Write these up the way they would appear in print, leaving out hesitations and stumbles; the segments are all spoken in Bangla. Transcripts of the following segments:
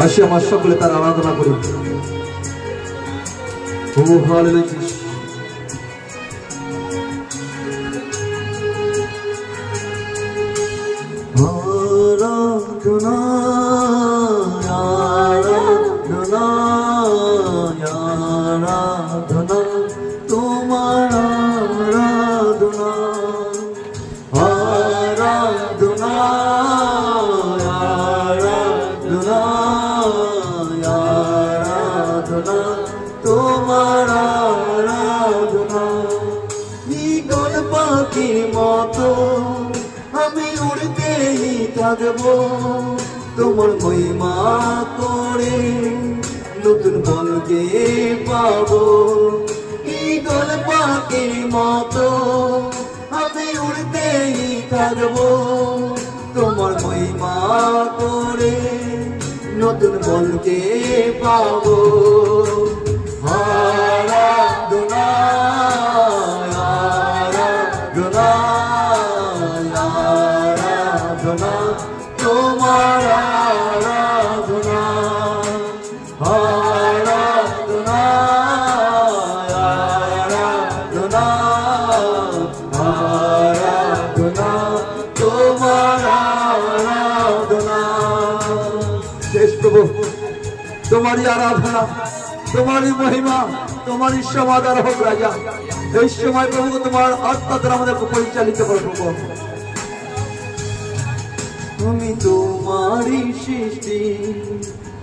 আসি আমার সকলে তার আরাধনা করি। ও হালেলুয়া। আরাধনা আরাধনা আরাধনা তোমার আরাধনা আরাধনা আরাধনা আরাধনা তোমার আরাধনা। ঈগল পাখির মতো আমি উড়তেই থাকবো তোমার মহিমা করে নতুন বলকে পাবো। ঈগল পাখির মতো আমি উড়তেই থাকবো তোমার মহিমা করে নতুন বলকে পাবো। আরাধনা আরাধনা আরাধনা তোমার আরাধনা আরাধনা আরাধনা আরাধনা তোমার আরাধনা। শেষ প্রভু তোমারই আরাধনা তোমারই মহিমা তোমারই সমাদর হোক রাজা। এই সময় প্রভু তোমার আত্মা দ্বারা আমাদেরকে পরিচালিত করো প্রভু। আমি তোমারই সৃষ্টি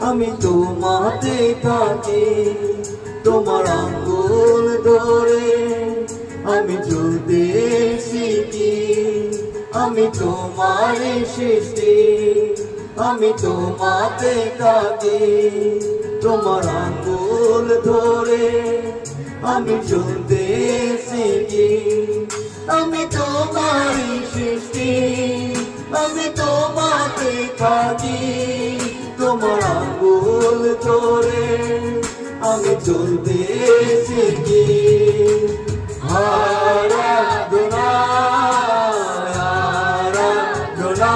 আমি তোমাতে থাকি তোমার আঙ্গুল ধরে আমি চলতে শিখি। আমি তোমারই সৃষ্টি আমি তোমাতে থাকি তোমার আঙ্গুল ধরে আমি চলতে শিখি। আমি তোমারই সৃষ্টি আমি তোমাতে থাকি তোমার আঙ্গুল ধরে আমি চলতে শিখি। আরাধনা আরাধনা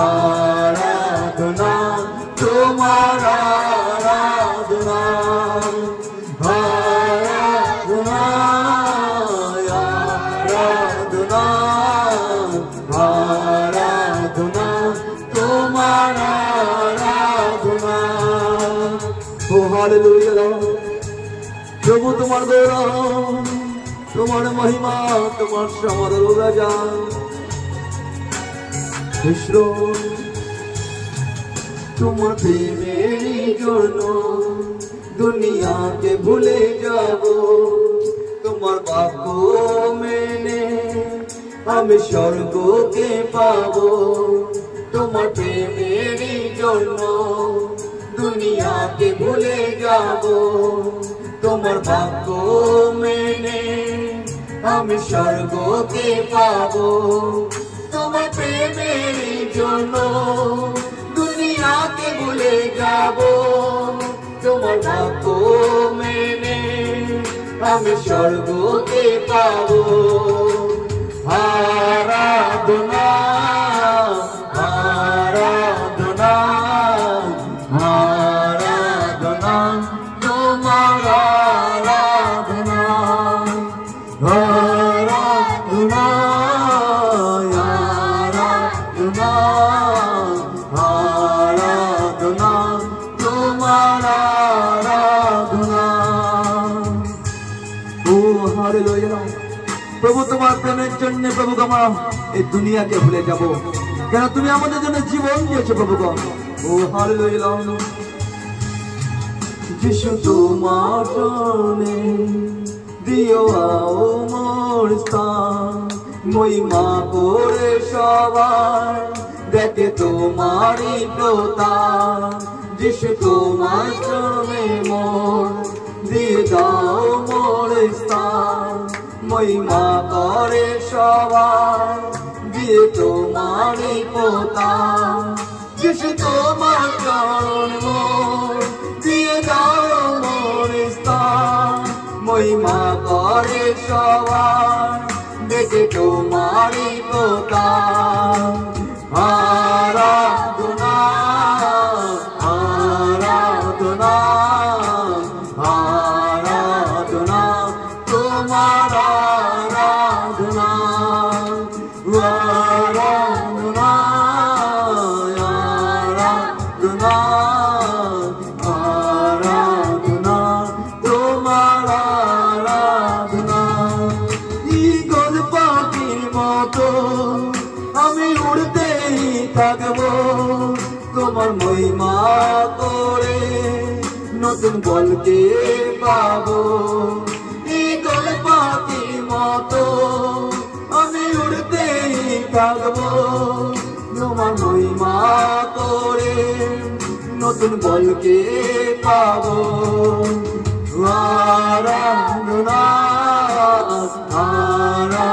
আরাধনা তোমার আরাধনা আরাধনা আরাধনা আরাধনা তোমার আরাধনা। ও হালেলুয়া প্রভু তোমার গৌরব তোমার মহিমা তোমার সমাদর রাজা। কৃষ্ণ তোমার প্রেমেরই জন্য দুনিয়াকে ভুলে যাব তোমার বাক্য মেনে আমি স্বর্গকে পাবো। তোমার প্রেমেরই জন্য দুনিয়াকে ভুলে যাব তোমার বাক্য মেনে আমি স্বর্গকে পাবো। তোমার প্রেমেরই জন্য দুনিয়াকে ভুলে যাব তোমার বাক্য মেনে আমি স্বর্গকে পাবো। আরাধনা আরাধনা আরাধনা তোমার আরাধনা আরাধনা আরাধনা আরাধনা তোমার আরাধনা। ও হালেলুয়া প্রভু তোমার প্রেমের জন্য প্রভু আমরা এই দুনিয়াকে ভুলে যাব কেন তুমি আমাদের জন্য জীবন দিয়েছো প্রভু। ও হালেলুয়া যিশু তোমার জন্য দিও মোর স্থান মহিমা করে সবাই দেখে তোমারই প্রতাপ। যিশু তোমার জন্য মোর দিয়ে দাও মোর স্থান মহিমা করে সবাই দিয়ে তোমারই প্রতাপ। যিশু তোমার জন্ম দিয়ে দাও মোর স্থান মহিমা করে সবাই দেখে তোমারই প্রতাপ। আরাধনা আরাধনা আরাধনা তোমার আরাধনা। ঈগল পাখির মতো আমি উড়তেই থাকবো তোমার মহিমা করে নতুন বলকে পাবো। ঈগল পাখির মতো আমি উড়তেই থাকবো তোমার মহিমা করে নতুন বলকে পাবো। আরাধনা আরাধনা।